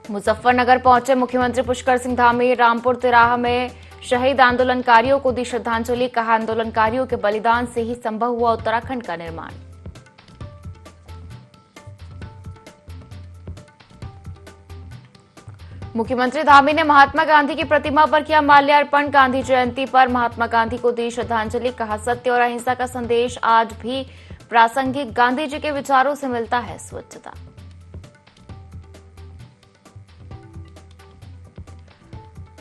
मुजफ्फरनगर पहुंचे मुख्यमंत्री पुष्कर सिंह धामी। रामपुर तिराहा में शहीद आंदोलनकारियों को दी श्रद्धांजलि। कहा, आंदोलनकारियों के बलिदान से ही संभव हुआ उत्तराखंड का निर्माण। मुख्यमंत्री धामी ने महात्मा गांधी की प्रतिमा पर किया माल्यार्पण। गांधी जयंती पर महात्मा गांधी को दी श्रद्धांजलि। कहा, सत्य और अहिंसा का संदेश आज भी प्रासंगिक। गांधी जी के विचारों से मिलता है स्वच्छता।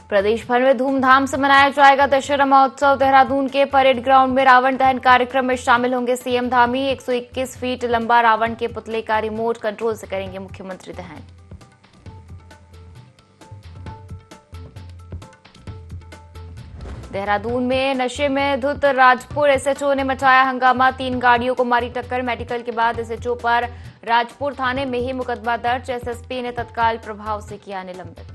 प्रदेश भर में धूमधाम से मनाया जाएगा दशहरा महोत्सव। देहरादून के परेड ग्राउंड में रावण दहन कार्यक्रम में शामिल होंगे सीएम धामी। 121 फीट लंबा रावण के पुतले का रिमोट कंट्रोल से करेंगे मुख्यमंत्री दहन। देहरादून में नशे में धुत राजपुर एसएचओ ने मचाया हंगामा। 3 गाड़ियों को मारी टक्कर। मेडिकल के बाद एसएचओ पर राजपुर थाने में ही मुकदमा दर्ज। एसएसपी ने तत्काल प्रभाव से किया निलंबित।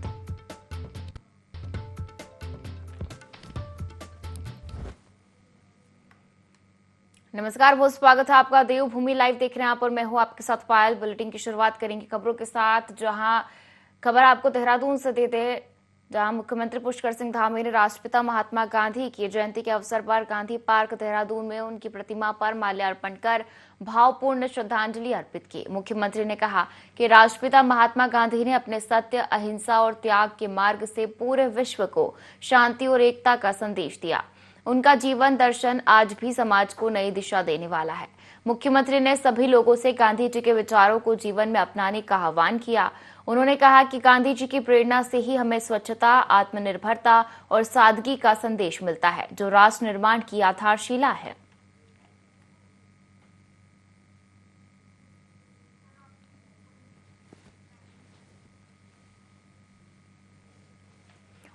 नमस्कार, बहुत स्वागत है आपका। देवभूमि लाइव देख रहे हैं आप और मैं हूं आपके साथ पायल। बुलेटिन की शुरुआत करेंगे खबरों के साथ, जहां खबर आपको देहरादून से देते हैं, जहां मुख्यमंत्री पुष्कर सिंह धामी ने राष्ट्रपिता महात्मा गांधी की जयंती के अवसर पर गांधी पार्क देहरादून में उनकी प्रतिमा पर माल्यार्पण कर भावपूर्ण श्रद्धांजलि अर्पित की। मुख्यमंत्री ने कहा कि राष्ट्रपिता महात्मा गांधी ने अपने सत्य, अहिंसा और त्याग के मार्ग से पूरे विश्व को शांति और एकता का संदेश दिया। उनका जीवन दर्शन आज भी समाज को नई दिशा देने वाला है। मुख्यमंत्री ने सभी लोगों से गांधी जी के विचारों को जीवन में अपनाने का आह्वान किया। उन्होंने कहा कि गांधी जी की प्रेरणा से ही हमें स्वच्छता, आत्मनिर्भरता और सादगी का संदेश मिलता है, जो राष्ट्र निर्माण की आधारशिला है।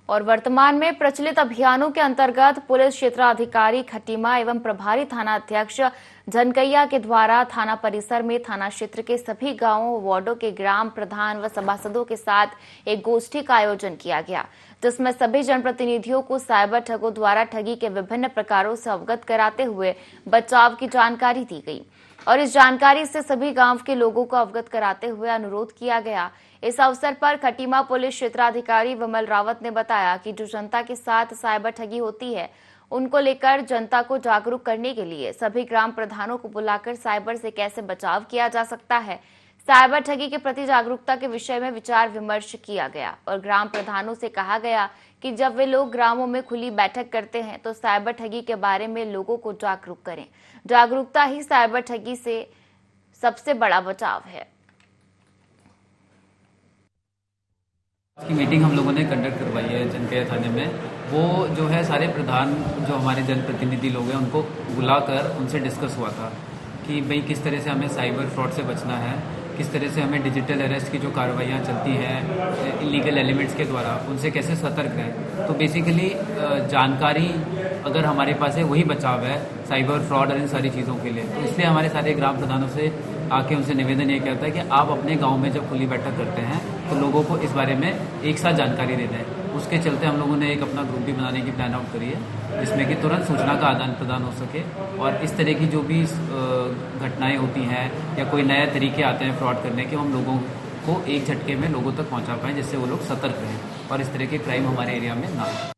और वर्तमान में प्रचलित अभियानों के अंतर्गत पुलिस क्षेत्राधिकारी खटीमा एवं प्रभारी थाना अध्यक्ष झनकैया के द्वारा थाना परिसर में थाना क्षेत्र के सभी गांवों, वार्डों के ग्राम प्रधान व सभासदों के साथ एक गोष्ठी का आयोजन किया गया, जिसमें सभी जनप्रतिनिधियों को साइबर ठगों द्वारा ठगी के विभिन्न प्रकारों से अवगत कराते हुए बचाव की जानकारी दी गई और इस जानकारी से सभी गांव के लोगों को अवगत कराते हुए अनुरोध किया गया। इस अवसर पर खटीमा पुलिस क्षेत्राधिकारी विमल रावत ने बताया कि जो जनता के साथ साइबर ठगी होती है, उनको लेकर जनता को जागरूक करने के लिए सभी ग्राम प्रधानों को बुलाकर साइबर से कैसे बचाव किया जा सकता है, साइबर ठगी के प्रति जागरूकता के विषय में विचार विमर्श किया गया और ग्राम प्रधानों से कहा गया कि जब वे लोग ग्रामों में खुली बैठक करते हैं तो साइबर ठगी के बारे में लोगों को जागरूक करें। जागरूकता ही साइबर ठगी से सबसे बड़ा बचाव है। आज की मीटिंग हम लोगों ने कंडक्ट करवाई है जनकैया थाने में। वो जो है सारे प्रधान जो हमारे जनप्रतिनिधि लोग हैं उनको बुलाकर उनसे डिस्कस हुआ था कि भाई किस तरह से हमें साइबर फ्रॉड से बचना है, किस तरह से हमें डिजिटल अरेस्ट की जो कार्रवाइयाँ चलती हैं इलीगल एलिमेंट्स के द्वारा उनसे कैसे सतर्क रहें। तो बेसिकली जानकारी अगर हमारे पास है वही बचाव है साइबर फ्रॉड और इन सारी चीज़ों के लिए। तो इसलिए हमारे सारे ग्राम प्रधानों से आके उनसे निवेदन ये किया था कि आप अपने गांव में जब खुली बैठक करते हैं तो लोगों को इस बारे में एक साथ जानकारी दे दें। उसके चलते हम लोगों ने एक अपना ग्रुप भी बनाने की प्लान आउट करी है, जिसमें कि तुरंत सूचना का आदान प्रदान हो सके और इस तरह की जो भी घटनाएं होती हैं या कोई नए तरीके आते हैं फ्रॉड करने के, हम लोगों को एक झटके में लोगों तक पहुँचा पाएँ, जिससे वो लोग सतर्क रहें और इस तरह के क्राइम हमारे एरिया में ना हो।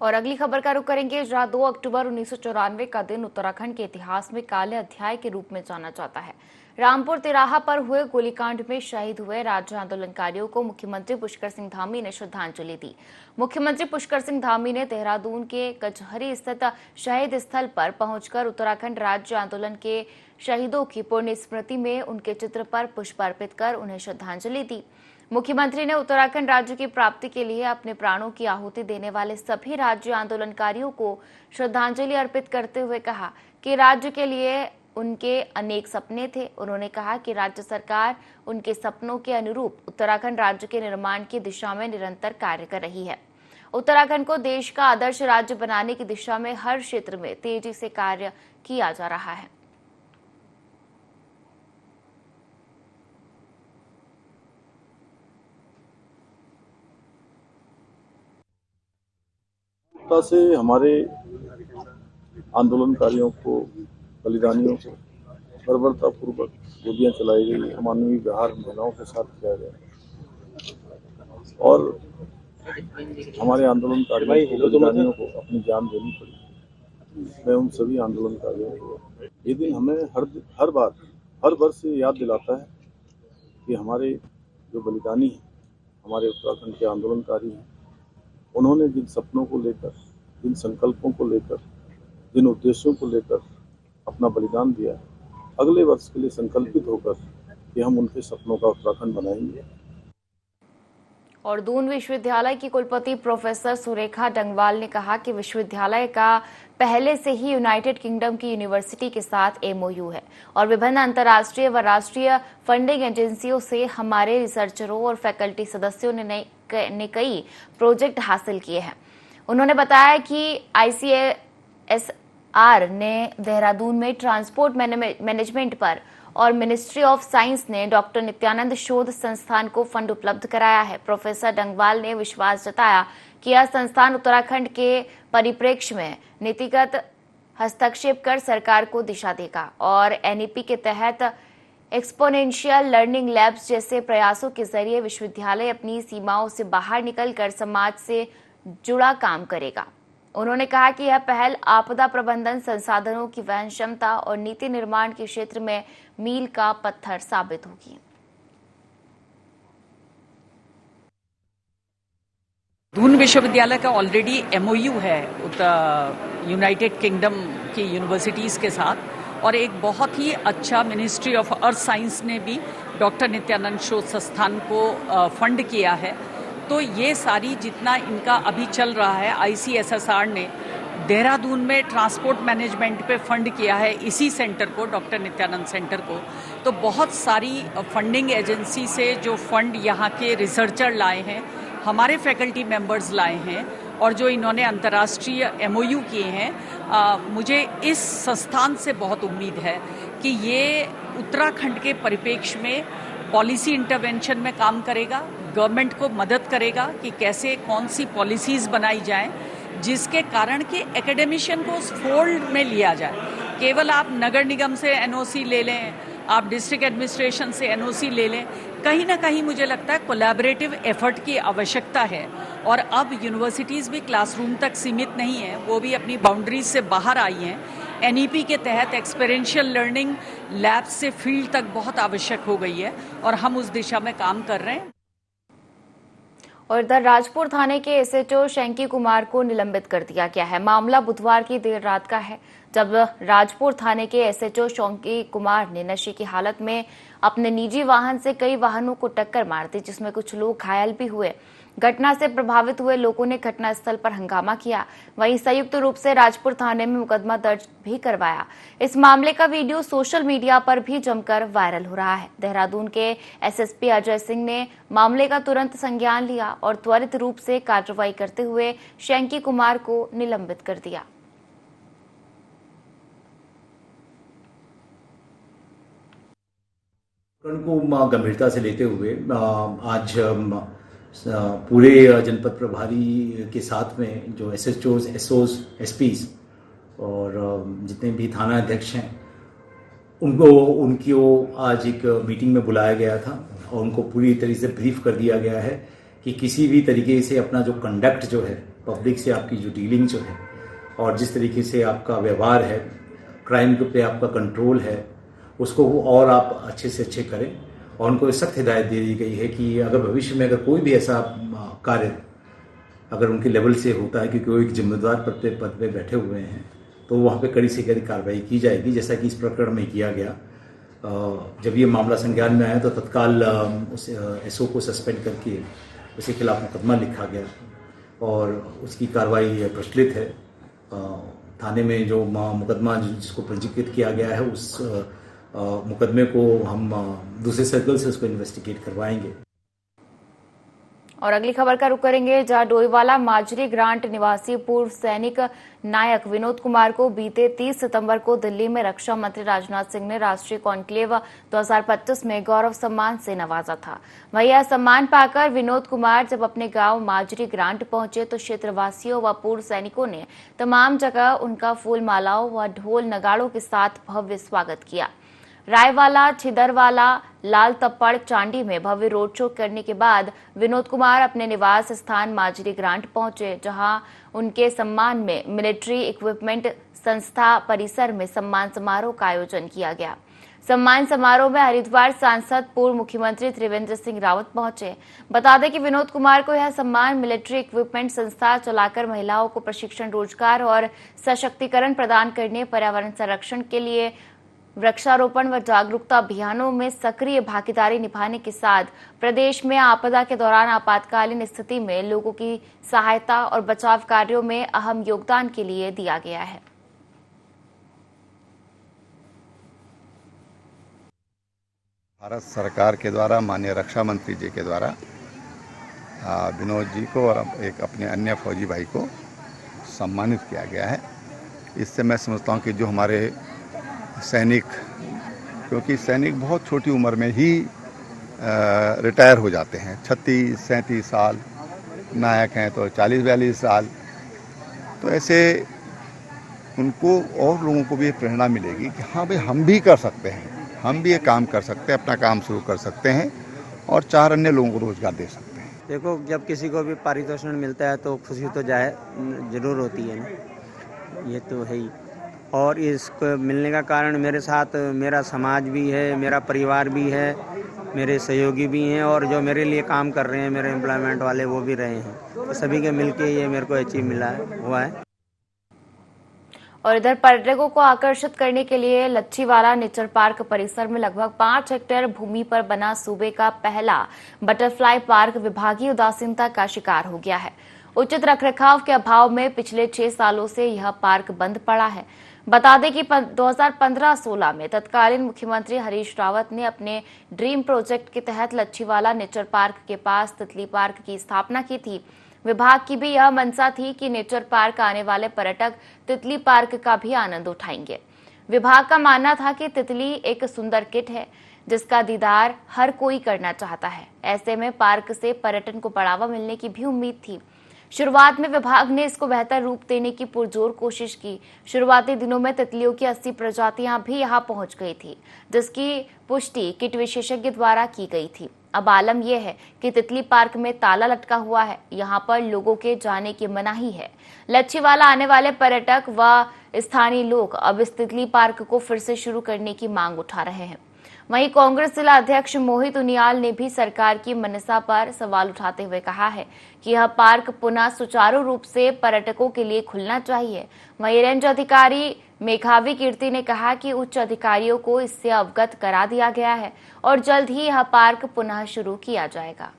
और अगली खबर का रुख करेंगे, जहां 2 अक्टूबर 1994 का दिन उत्तराखंड के इतिहास में काले अध्याय के रूप में जाना जाता है। रामपुर तिराहा पर हुए गोलीकांड में शहीद हुए राज्य आंदोलनकारियों को मुख्यमंत्री पुष्कर सिंह धामी ने श्रद्धांजलि दी। मुख्यमंत्री पुष्कर सिंह धामी ने देहरादून के कचहरी स्थित शहीद स्थल पर पहुंचकर उत्तराखंड राज्य आंदोलन के शहीदों की पुण्य स्मृति में उनके चित्र पर पुष्प अर्पित कर उन्हें श्रद्धांजलि दी। मुख्यमंत्री ने उत्तराखंड राज्य की प्राप्ति के लिए अपने प्राणों की आहुति देने वाले सभी राज्य आंदोलनकारियों को श्रद्धांजलि अर्पित करते हुए कहा कि राज्य के लिए उनके अनेक सपने थे। उन्होंने कहा कि राज्य सरकार उनके सपनों के अनुरूप उत्तराखंड राज्य के निर्माण की दिशा में निरंतर कार्य कर रही है। उत्तराखंड को देश का आदर्श राज्य बनाने की दिशा में हर क्षेत्र में तेजी से कार्य किया जा रहा है। से हमारे आंदोलनकारियों को, बलिदानियों को बर्बरतापूर्वक गोलियां चलाई गई, अमानवीय व्यवहार महिलाओं के साथ किया गया। और हमारे आंदोलनकारियों को, बलिदानियों को अपनी जान देनी पड़ी। मैं उन सभी आंदोलनकारियों को, ये दिन हमें हर वर्ष ये याद दिलाता है कि हमारे जो बलिदानी हैं, हमारे उत्तराखंड के आंदोलनकारी हैं, उन्होंने जिन सपनों को लेकर, जिन संकल्पों को लेकर, जिन उद्देश्यों को लेकर अपना बलिदान दिया है, अगले वर्ष के लिए संकल्पित होकर कि हम उनके सपनों का उत्तराखंड बनाएंगे। और दून विश्वविद्यालय की कुलपति प्रोफेसर सुरेखा डंगवाल ने कहा कि विश्वविद्यालय का पहले से ही यूनाइटेड किंगडम की यूनिवर्सिटी के साथ एमओयू है और विभिन्न अंतर्राष्ट्रीय व राष्ट्रीय फंडिंग एजेंसियों से हमारे रिसर्चरों और फैकल्टी सदस्यों ने कई प्रोजेक्ट हासिल किए हैं। उन्होंने बताया कि ICSR ने देहरादून में ट्रांसपोर्ट मैनेजमेंट पर और मिनिस्ट्री ऑफ साइंस ने डॉक्टर नित्यानंद शोध संस्थान को फंड उपलब्ध कराया है। प्रोफेसर डंगवाल ने विश्वास जताया कि यह संस्थान उत्तराखंड के परिप्रेक्ष्य में नीतिगत हस्तक्षेप कर सरकार को दिशा देगा और NEP के तहत एक्सपोनेंशियल लर्निंग लैब्स जैसे प्रयासों के जरिए विश्वविद्यालय अपनी सीमाओं से बाहर निकलकर समाज से जुड़ा काम करेगा। उन्होंने कहा कि यह पहल आपदा प्रबंधन, संसाधनों की वहन क्षमता और नीति निर्माण के क्षेत्र में मील का पत्थर साबित होगी। दून विश्वविद्यालय का ऑलरेडी MOU है यूनाइटेड किंगडम की यूनिवर्सिटीज़ के साथ और एक बहुत ही अच्छा मिनिस्ट्री ऑफ अर्थ साइंस ने भी डॉक्टर नित्यानंद शोध संस्थान को फंड किया है। तो ये सारी जितना इनका अभी चल रहा है, ICSSR ने देहरादून में ट्रांसपोर्ट मैनेजमेंट पे फंड किया है इसी सेंटर को, डॉक्टर नित्यानंद सेंटर को। तो बहुत सारी फंडिंग एजेंसी से जो फंड यहाँ के रिसर्चर लाए हैं, हमारे फैकल्टी मेंबर्स लाए हैं और जो इन्होंने अंतर्राष्ट्रीय MOU किए हैं, मुझे इस संस्थान से बहुत उम्मीद है कि ये उत्तराखंड के परिप्रेक्ष्य में पॉलिसी इंटरवेंशन में काम करेगा, गवर्नमेंट को मदद करेगा कि कैसे कौन सी पॉलिसीज़ बनाई जाएं जिसके कारण कि एकेडमिशियन को उस फोल्ड में लिया जाए। केवल आप नगर निगम से NOC ले लें, आप डिस्ट्रिक्ट एडमिनिस्ट्रेशन से NOC ले लें, कहीं ना कहीं मुझे लगता है कोलैबोरेटिव एफर्ट की आवश्यकता है। और अब यूनिवर्सिटीज़ भी क्लासरूम तक सीमित नहीं है, वो भी अपनी बाउंड्रीज से बाहर आई हैं। NEP के तहत एक्सपीरियंशियल लर्निंग लैब से फील्ड तक बहुत आवश्यक हो गई है और हम उस दिशा में काम कर रहे हैं। और इधर राजपुर थाने के SHO शंकी कुमार को निलंबित कर दिया गया है। मामला बुधवार की देर रात का है, जब राजपुर थाने के SHO शंकी कुमार ने नशे की हालत में अपने निजी वाहन से कई वाहनों को टक्कर मार दी, जिसमें कुछ लोग घायल भी हुए। घटना से प्रभावित हुए लोगों ने घटनास्थल पर हंगामा किया। वहीं संयुक्त रूप से राजपुर थाने में मुकदमा दर्ज भी करवाया। इस मामले का वीडियो सोशल मीडिया पर भी जमकर वायरल हो रहा है। देहरादून के SSP अजय सिंह ने मामले का तुरंत संज्ञान लिया और त्वरित रूप से कार्रवाई करते हुए शंकी कुमार को निलंबित कर दिया। को गंभीरता से लेते हुए आज पूरे जनपद प्रभारी के साथ में जो SHOs, SOs, SPs और जितने भी थाना अध्यक्ष हैं उनको आज एक मीटिंग में बुलाया गया था और उनको पूरी तरीके से ब्रीफ कर दिया गया है कि किसी भी तरीके से अपना जो कंडक्ट जो है, पब्लिक से आपकी जो डीलिंग जो है और जिस तरीके से आपका व्यवहार है, क्राइम पे आपका कंट्रोल है, उसको और आप अच्छे से अच्छे करें। और उनको सख्त हिदायत दे दी गई है कि अगर भविष्य में अगर कोई भी ऐसा कार्य अगर उनके लेवल से होता है, क्योंकि वो एक जिम्मेदार पद पे बैठे हुए हैं, तो वहाँ पे कड़ी से कड़ी कार्रवाई की जाएगी, जैसा कि इस प्रकरण में किया गया। जब ये मामला संज्ञान में आया तो तत्काल उस SO को सस्पेंड करके उसके खिलाफ मुकदमा लिखा गया और उसकी कार्रवाई प्रचलित है। थाने में जो मुकदमा जिसको पंजीकृत किया गया है, उस मुकदमे को हम दूसरे सर्कल से उसको इन्वेस्टिगेट करवाएंगे। और अगली खबर का रुख करेंगे, जहां डोईवाला माजरी ग्रांट निवासी पूर्व सैनिक नायक विनोद कुमार को बीते 30 सितंबर को दिल्ली में रक्षा मंत्री राजनाथ सिंह ने राष्ट्रीय कॉन्क्लेव 2025 में गौरव सम्मान से नवाजा था। वहीं यह सम्मान पाकर विनोद कुमार जब अपने गांव माजरी ग्रांट पहुंचे तो क्षेत्रवासियों व पूर्व सैनिकों ने तमाम जगह उनका फूल मालाओं व ढोल नगाड़ों के साथ भव्य स्वागत किया। रायवाला, छिदरवाला, लाल तप्पड़, चांडी में भव्य रोड शो करने के बाद विनोद कुमार अपने निवास स्थान माजरी ग्रांट पहुंचे, जहां उनके सम्मान में मिलिट्री इक्विपमेंट संस्था परिसर में सम्मान समारोह का आयोजन किया गया। सम्मान समारोह में हरिद्वार सांसद पूर्व मुख्यमंत्री त्रिवेंद्र सिंह रावत पहुंचे। बता दें कि विनोद कुमार को यह सम्मान मिलिट्री इक्विपमेंट संस्था चलाकर महिलाओं को प्रशिक्षण, रोजगार और सशक्तिकरण प्रदान करने, पर्यावरण संरक्षण के लिए वृक्षारोपण व जागरूकता अभियानों में सक्रिय भागीदारी निभाने के साथ प्रदेश में आपदा के दौरान आपातकालीन स्थिति में लोगों की सहायता और बचाव कार्यों में अहम योगदान के लिए दिया गया है। भारत सरकार के द्वारा माननीय रक्षा मंत्री जी के द्वारा विनोद जी को और एक अपने अन्य फौजी भाई को सम्मानित किया गया है। इससे मैं समझता हूँ कि जो हमारे सैनिक, क्योंकि सैनिक बहुत छोटी उम्र में ही रिटायर हो जाते हैं, 36-37 साल, नायक हैं तो 40-42 साल, तो ऐसे उनको और लोगों को भी प्रेरणा मिलेगी कि हाँ भाई हम भी कर सकते हैं, हम भी ये काम कर सकते हैं, अपना काम शुरू कर सकते हैं और 4 अन्य लोगों को रोजगार दे सकते हैं। देखो, जब किसी को भी पारितोषिक मिलता है तो खुशी तो जरूर होती है ना, ये तो है ही। और इसको मिलने का कारण मेरे साथ मेरा समाज भी है, मेरा परिवार भी है, मेरे सहयोगी भी हैं और जो मेरे लिए काम कर रहे हैं, मेरे एम्प्लॉयमेंट वाले, वो भी रहे हैं। तो सभी के मिलके ये मेरे को अचीव हुआ है। और इधर पर्यटकों को आकर्षित करने के लिए लच्छीवाला नेचर पार्क परिसर में लगभग 5 हेक्टेयर भूमि पर बना सूबे का पहला बटरफ्लाई पार्क विभागीय उदासीनता का शिकार हो गया है। उचित रखरखाव के अभाव में पिछले 6 सालों से यह पार्क बंद पड़ा है। बता दें कि 2015-16 में तत्कालीन मुख्यमंत्री हरीश रावत ने अपने ड्रीम प्रोजेक्ट के तहत लच्छीवाला नेचर पार्क के पास तितली पार्क की स्थापना की थी। विभाग की भी यह मंशा थी कि नेचर पार्क आने वाले पर्यटक तितली पार्क का भी आनंद उठाएंगे। विभाग का मानना था कि तितली एक सुंदर किट है जिसका दीदार हर कोई करना चाहता है। ऐसे में पार्क से पर्यटन को बढ़ावा मिलने की भी उम्मीद थी। शुरुआत में विभाग ने इसको बेहतर रूप देने की पुरजोर कोशिश की। शुरुआती दिनों में तितलियों की 80 प्रजातियां भी यहां पहुंच गई थी, जिसकी पुष्टि किट विशेषज्ञ द्वारा की गई थी। अब आलम यह है कि तितली पार्क में ताला लटका हुआ है, यहां पर लोगों के जाने की मनाही है। लच्छीवाला आने वाले पर्यटक व स्थानीय लोग अब इस तितली पार्क को फिर से शुरू करने की मांग उठा रहे हैं। वहीं कांग्रेस जिला अध्यक्ष मोहित उनियाल ने भी सरकार की मनसा पर सवाल उठाते हुए कहा है कि यह पार्क पुनः सुचारू रूप से पर्यटकों के लिए खुलना चाहिए। वहीं रेंज अधिकारी मेघावी कीर्ति ने कहा कि उच्च अधिकारियों को इससे अवगत करा दिया गया है और जल्द ही यह पार्क पुनः शुरू किया जाएगा।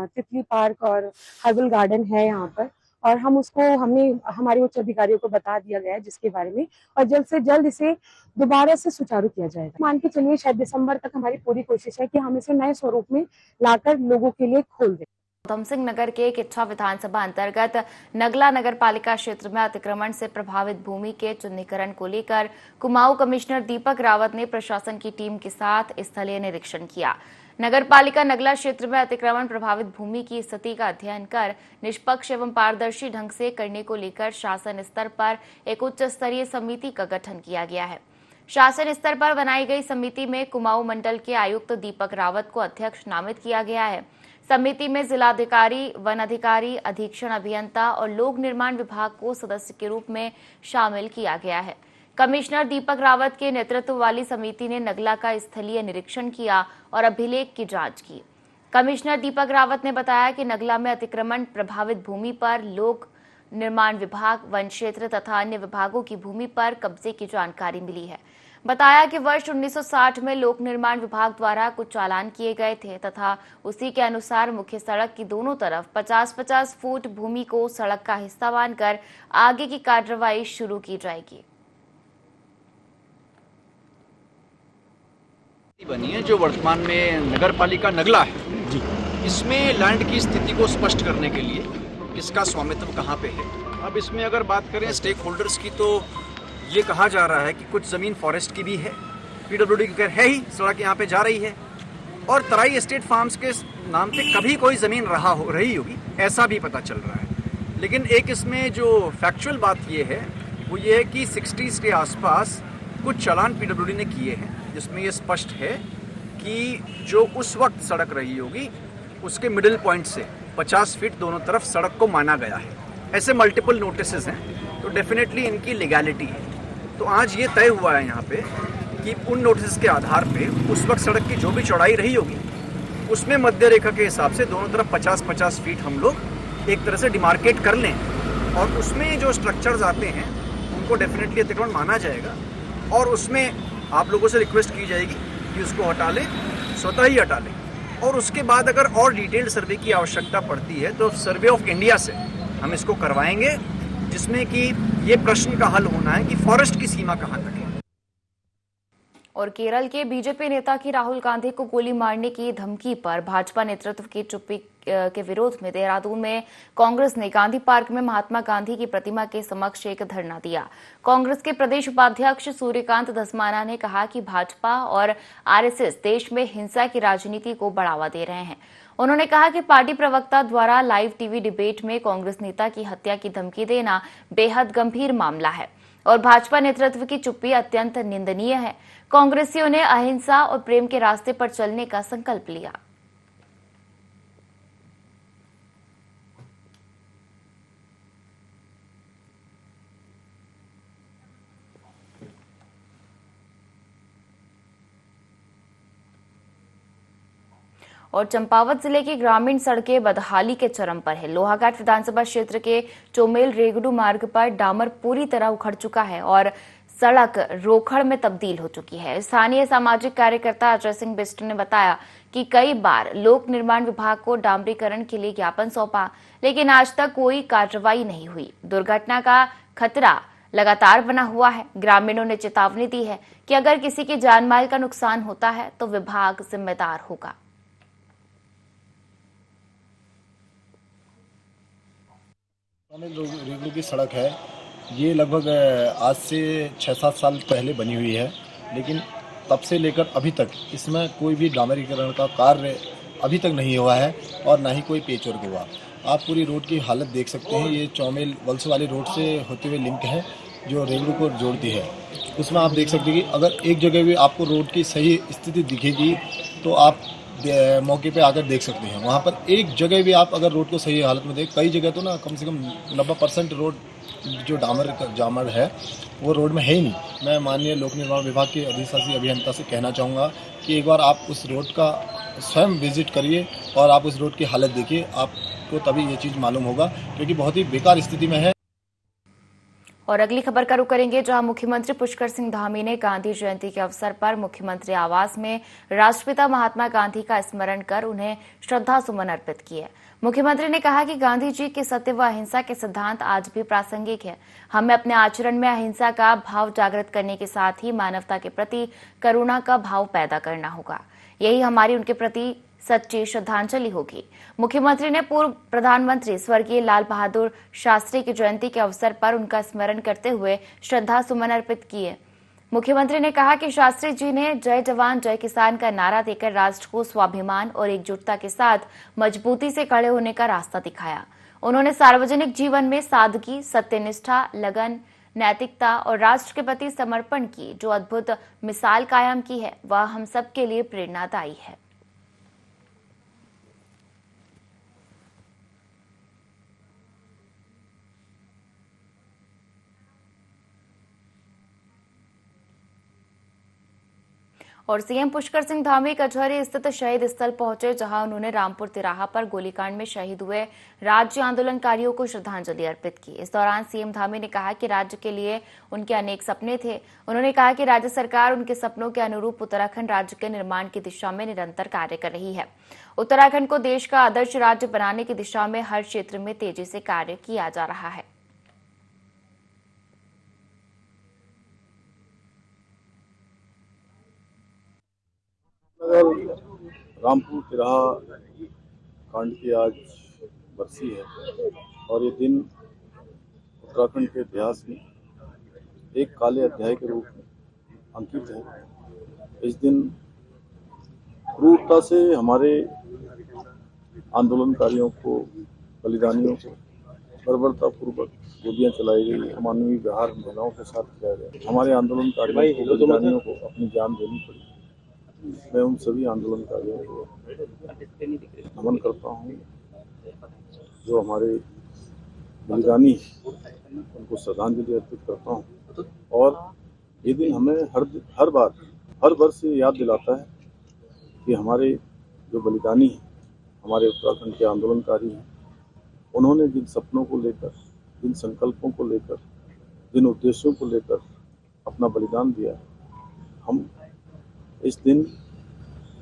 तितली पार्क और हर्बल गार्डन है यहाँ पर और हमने हमारे उच्च अधिकारियों को बता दिया गया है जिसके बारे में, और जल्द से जल्द इसे दोबारा से सुचारू किया जाएगा। मान के चलिए शायद दिसंबर तक हमारी पूरी कोशिश है कि हम इसे नए स्वरूप में लाकर लोगों के लिए खोल दें। गौतम सिंह नगर के किच्छा विधानसभा अंतर्गत नगला नगर पालिका क्षेत्र में अतिक्रमण से प्रभावित भूमि के चिन्हीकरण को लेकर कुमाऊं कमिश्नर दीपक रावत ने प्रशासन की टीम के साथ स्थलीय निरीक्षण किया। नगर पालिका नगला क्षेत्र में अतिक्रमण प्रभावित भूमि की स्थिति का अध्ययन कर निष्पक्ष एवं पारदर्शी ढंग से करने को लेकर शासन स्तर पर एक उच्च स्तरीय समिति का गठन किया गया है। शासन स्तर पर बनाई गई समिति में कुमाऊं मंडल के आयुक्त दीपक रावत को अध्यक्ष नामित किया गया है। समिति में जिलाधिकारी, वन अधिकारी, अधीक्षण अभियंता और लोक निर्माण विभाग को सदस्य के रूप में शामिल किया गया है। कमिश्नर दीपक रावत के नेतृत्व वाली समिति ने नगला का स्थलीय निरीक्षण किया और अभिलेख की जांच की। कमिश्नर दीपक रावत ने बताया कि नगला में अतिक्रमण प्रभावित भूमि पर लोक निर्माण विभाग, वन क्षेत्र तथा अन्य विभागों की भूमि पर कब्जे की जानकारी मिली है। बताया कि वर्ष 1960 में लोक निर्माण विभाग द्वारा कुछ चालान किए गए थे तथा उसी के अनुसार मुख्य सड़क की दोनों तरफ 50-50 फुट भूमि को सड़क का हिस्सा मानकर आगे की कार्रवाई शुरू की जाएगी। बनी है जो वर्तमान में नगर पालिका नगला है जी, इसमें लैंड की स्थिति को स्पष्ट करने के लिए किसका स्वामित्व कहाँ पे है। अब इसमें अगर बात करें स्टेक होल्डर्स की, तो ये कहा जा रहा है कि कुछ ज़मीन फॉरेस्ट की भी है, पीडब्ल्यूडी की है ही, सड़क यहाँ पे जा रही है, और तराई एस्टेट फार्म्स के नाम पे कभी कोई ज़मीन रही होगी ऐसा भी पता चल रहा है। लेकिन एक इसमें जो फैक्चुअल बात ये है वो ये है कि 60s के आसपास कुछ चालान पीडब्ल्यूडी ने किए हैं जिसमें ये स्पष्ट है कि जो उस वक्त सड़क रही होगी उसके मिडिल पॉइंट से 50 फीट दोनों तरफ सड़क को माना गया है। ऐसे मल्टीपल नोटिसेस हैं तो डेफिनेटली इनकी लीगैलिटी है। तो आज ये तय हुआ है यहाँ पे कि उन नोटिस के आधार पे उस वक्त सड़क की जो भी चौड़ाई रही होगी उसमें मध्य रेखा के हिसाब से दोनों तरफ 50-50 फीट हम लोग एक तरह से डिमार्केट कर लें और उसमें जो स्ट्रक्चर्स आते हैं उनको डेफिनेटली अतिक्रमण माना जाएगा और उसमें आप लोगों से रिक्वेस्ट की जाएगी कि उसको हटा लें, स्वतः ही हटा लें। और उसके बाद अगर और डिटेल्ड सर्वे की आवश्यकता पड़ती है तो सर्वे ऑफ इंडिया से हम इसको करवाएंगे जिसमें कि ये प्रश्न का हल होना है कि फॉरेस्ट की सीमा कहाँ तक है। और केरल के बीजेपी नेता की राहुल गांधी को गोली मारने की धमकी पर भाजपा नेतृत्व की चुप्पी के विरोध में देहरादून में कांग्रेस ने गांधी पार्क में महात्मा गांधी की प्रतिमा के समक्ष एक धरना दिया। कांग्रेस के प्रदेश उपाध्यक्ष सूर्यकांत धस्माना ने कहा कि भाजपा और आरएसएस देश में हिंसा की राजनीति को बढ़ावा दे रहे हैं। उन्होंने कहा कि पार्टी प्रवक्ता द्वारा लाइव टीवी डिबेट में कांग्रेस नेता की हत्या की धमकी देना बेहद गंभीर मामला है और भाजपा नेतृत्व की चुप्पी अत्यंत निंदनीय है। कांग्रेसियों ने अहिंसा और प्रेम के रास्ते पर चलने का संकल्प लिया। और चंपावत जिले की ग्रामीण सड़कें बदहाली के चरम पर है। लोहाघाट विधानसभा क्षेत्र के चोमेल रेगडू मार्ग पर डामर पूरी तरह उखड़ चुका है और सड़क रोखड़ में तब्दील हो चुकी है। स्थानीय सामाजिक कार्यकर्ता अजय सिंह बिष्ट ने बताया कि कई बार लोक निर्माण विभाग को डामरीकरण के लिए ज्ञापन सौंपा, लेकिन आज तक कोई कार्रवाई नहीं हुई। दुर्घटना का खतरा लगातार बना हुआ है। ग्रामीणों ने चेतावनी दी है कि अगर किसी की जान माल का नुकसान होता है तो विभाग जिम्मेदार होगा। रेगडू की सड़क है, ये लगभग आज से 6-7 साल पहले बनी हुई है, लेकिन तब से लेकर अभी तक इसमें कोई भी डामरीकरण का कार्य अभी तक नहीं हुआ है और ना ही कोई पेच वर्क हुआ। आप पूरी रोड की हालत देख सकते हैं। ये चौमेल वल्स वाली रोड से होते हुए लिंक है जो रेगडू को जोड़ती है। उसमें आप देख सकते हैं कि अगर एक जगह भी आपको रोड की सही स्थिति दिखेगी तो आप मौके पे आकर देख सकते हैं। वहाँ पर एक जगह भी आप अगर रोड को सही हालत में देख, कई जगह तो ना कम से कम 90% रोड जो जामर है वो रोड में है ही नहीं। मैं माननीय लोक निर्माण विभाग के अधिशासी अभियंता से कहना चाहूँगा कि एक बार आप उस रोड का स्वयं विजिट करिए और आप उस रोड की हालत देखिए, आपको तभी ये चीज़ मालूम होगा, क्योंकि बहुत ही बेकार स्थिति में है। और अगली खबर का रुख करेंगे, जहां मुख्यमंत्री पुष्कर सिंह धामी ने गांधी जयंती के अवसर पर मुख्यमंत्री आवास में राष्ट्रपिता महात्मा गांधी का स्मरण कर उन्हें श्रद्धा सुमन अर्पित किए। मुख्यमंत्री ने कहा कि गांधी जी के सत्य व अहिंसा के सिद्धांत आज भी प्रासंगिक है। हमें अपने आचरण में अहिंसा का भाव जागृत करने के साथ ही मानवता के प्रति करुणा का भाव पैदा करना होगा। यही हमारी उनके प्रति सच्ची श्रद्धांजलि होगी। मुख्यमंत्री ने पूर्व प्रधानमंत्री स्वर्गीय लाल बहादुर शास्त्री की जयंती के अवसर पर उनका स्मरण करते हुए श्रद्धा सुमन अर्पित किए। मुख्यमंत्री ने कहा कि शास्त्री जी ने जय जवान जय किसान का नारा देकर राष्ट्र को स्वाभिमान और एकजुटता के साथ मजबूती से खड़े होने का रास्ता दिखाया। उन्होंने सार्वजनिक जीवन में सादगी, सत्यनिष्ठा, लगन, नैतिकता और राष्ट्र के प्रति समर्पण की जो अद्भुत मिसाल कायम की है, वह हम सबके लिए प्रेरणादायी है। और सीएम पुष्कर सिंह धामी कचहरी स्थित शहीद स्थल पहुंचे, जहां उन्होंने रामपुर तिराहा पर गोलीकांड में शहीद हुए राज्य आंदोलनकारियों को श्रद्धांजलि अर्पित की। इस दौरान सीएम धामी ने कहा कि राज्य के लिए उनके अनेक सपने थे। उन्होंने कहा कि राज्य सरकार उनके सपनों के अनुरूप उत्तराखंड राज्य के निर्माण की दिशा में निरंतर कार्य कर रही है। उत्तराखंड को देश का आदर्श राज्य बनाने की दिशा में हर क्षेत्र में तेजी से कार्य किया जा रहा है। रामपुर तिराहा कांड की आज बरसी है और ये दिन उत्तराखंड के इतिहास में एक काले अध्याय के रूप में अंकित है। इस दिन क्रूरता से हमारे आंदोलनकारियों को, बलिदानियों को बर्बरतापूर्वक गोलियां चलाई गई, अमानवीय व्यवहार महिलाओं के साथ किया गया। हमारे आंदोलनकारियों को, बलिदानियों को अपनी जान देनी पड़ी। मैं उन सभी आंदोलनकारियों को नमन करता हूँ जो हमारे बलिदानी हैं, उनको श्रद्धांजलि अर्पित करता हूँ। और ये दिन हमें हर वर्ष ये याद दिलाता है कि हमारे जो बलिदानी हैं, हमारे उत्तराखंड के आंदोलनकारी हैं, उन्होंने जिन सपनों को लेकर, जिन संकल्पों को लेकर, जिन उद्देश्यों को लेकर अपना बलिदान दिया, हम इस दिन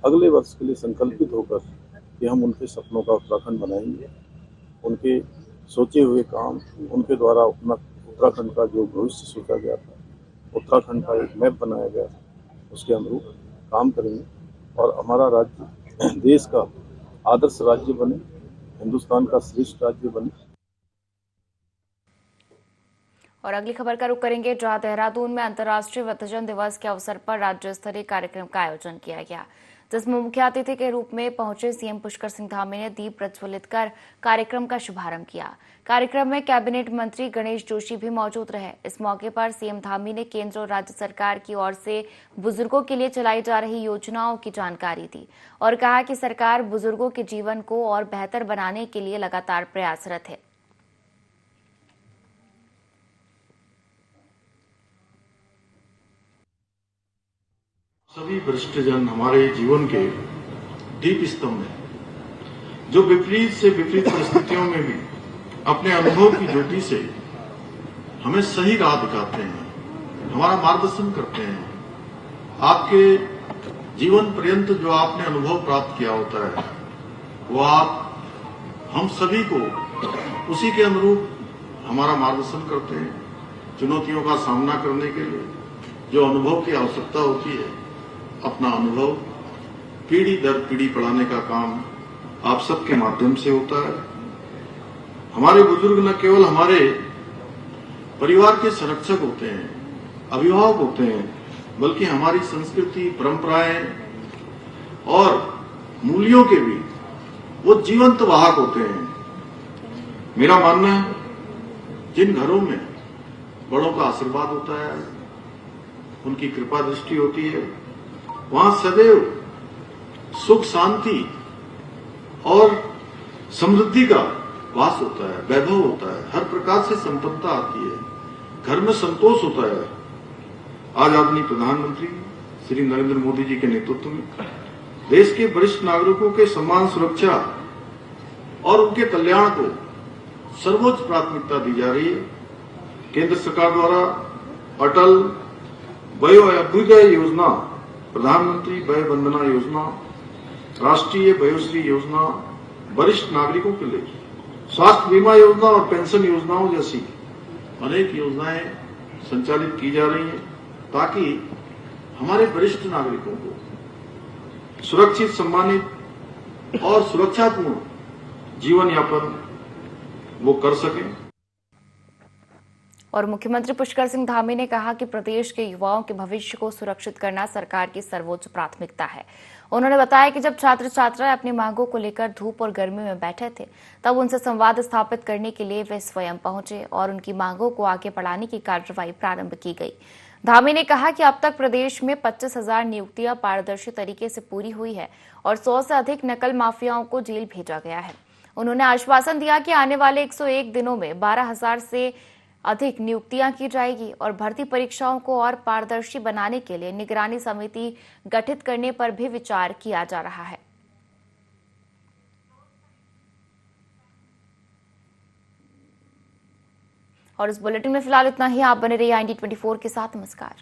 अगले वर्ष के लिए संकल्पित होकर कि हम उनके सपनों का उत्तराखंड बनाएंगे। उनके सोचे हुए काम, उनके द्वारा अपना उत्तराखंड का जो भविष्य सोचा गया था, उत्तराखंड का एक मैप बनाया गया था, उसके अनुरूप काम करेंगे और हमारा राज्य देश का आदर्श राज्य बने, हिंदुस्तान का श्रेष्ठ राज्य बने। और अगली खबर का रुख करेंगे, जहां देहरादून में अंतर्राष्ट्रीय वृद्धजन दिवस के अवसर पर राज्य स्तरीय कार्यक्रम का आयोजन किया गया, जिसमें मुख्य अतिथि के रूप में पहुंचे सीएम पुष्कर सिंह धामी ने दीप प्रज्वलित कर कार्यक्रम का शुभारंभ किया। कार्यक्रम में कैबिनेट मंत्री गणेश जोशी भी मौजूद रहे। इस मौके पर सीएम धामी ने केंद्र और राज्य सरकार की ओर से बुजुर्गों के लिए चलाई जा रही योजनाओं की जानकारी दी और कहा कि सरकार बुजुर्गों के जीवन को और बेहतर बनाने के लिए लगातार प्रयासरत है। सभी वरिष्ठजन हमारे जीवन के दीप स्तंभ हैं, जो विपरीत से विपरीत परिस्थितियों में भी अपने अनुभव की ज्योति से हमें सही राह दिखाते हैं, हमारा मार्गदर्शन करते हैं। आपके जीवन पर्यंत जो आपने अनुभव प्राप्त किया होता है, वो आप हम सभी को उसी के अनुरूप हमारा मार्गदर्शन करते हैं। चुनौतियों का सामना करने के लिए जो अनुभव की आवश्यकता होती है, अपना अनुभव पीढ़ी दर पीढ़ी बढ़ाने का काम आप सबके माध्यम से होता है। हमारे बुजुर्ग न केवल हमारे परिवार के संरक्षक होते हैं, अभिभावक होते हैं, बल्कि हमारी संस्कृति, परंपराएं और मूल्यों के भी वो जीवंत वाहक होते हैं। मेरा मानना है, जिन घरों में बड़ों का आशीर्वाद होता है, उनकी कृपा दृष्टि होती है, वहां सदैव सुख, शांति और समृद्धि का वास होता है, वैभव होता है, हर प्रकार से संपन्नता आती है, घर में संतोष होता है। आज आदरणीय प्रधानमंत्री श्री नरेंद्र मोदी जी के नेतृत्व में देश के वरिष्ठ नागरिकों के सम्मान, सुरक्षा और उनके कल्याण को सर्वोच्च प्राथमिकता दी जा रही है। केंद्र सरकार द्वारा अटल वयोअभ्युदय योजना, प्रधानमंत्री वय वंदना योजना, राष्ट्रीय वयोश्री योजना, वरिष्ठ नागरिकों के लिए स्वास्थ्य बीमा योजना और पेंशन योजनाओं जैसी अनेक योजनाएं संचालित की जा रही हैं, ताकि हमारे वरिष्ठ नागरिकों को सुरक्षित, सम्मानित और सुरक्षापूर्ण जीवन यापन वो कर सकें। और मुख्यमंत्री पुष्कर सिंह धामी ने कहा कि प्रदेश के युवाओं के भविष्य को सुरक्षित करना सरकार की सर्वोच्च प्राथमिकता है। उन्होंने बताया कि जब छात्र छात्राएं अपनी मांगों को लेकर धूप और गर्मी में बैठे थे, तब उनसे संवाद स्थापित करने के लिए वे स्वयं पहुंचे और उनकी मांगों को आगे बढ़ाने की कार्रवाई प्रारंभ की गई। धामी ने कहा कि अब तक प्रदेश में 25,000 नियुक्तियां पारदर्शी तरीके से पूरी हुई है और 100 से अधिक नकल माफियाओं को जेल भेजा गया है। उन्होंने आश्वासन दिया कि आने वाले 101 दिनों में 12,000 से अधिक नियुक्तियां की जाएगी और भर्ती परीक्षाओं को और पारदर्शी बनाने के लिए निगरानी समिति गठित करने पर भी विचार किया जा रहा है। और इस बुलेटिन में फिलहाल इतना ही। आप बने रहिए IND24 के साथ। नमस्कार।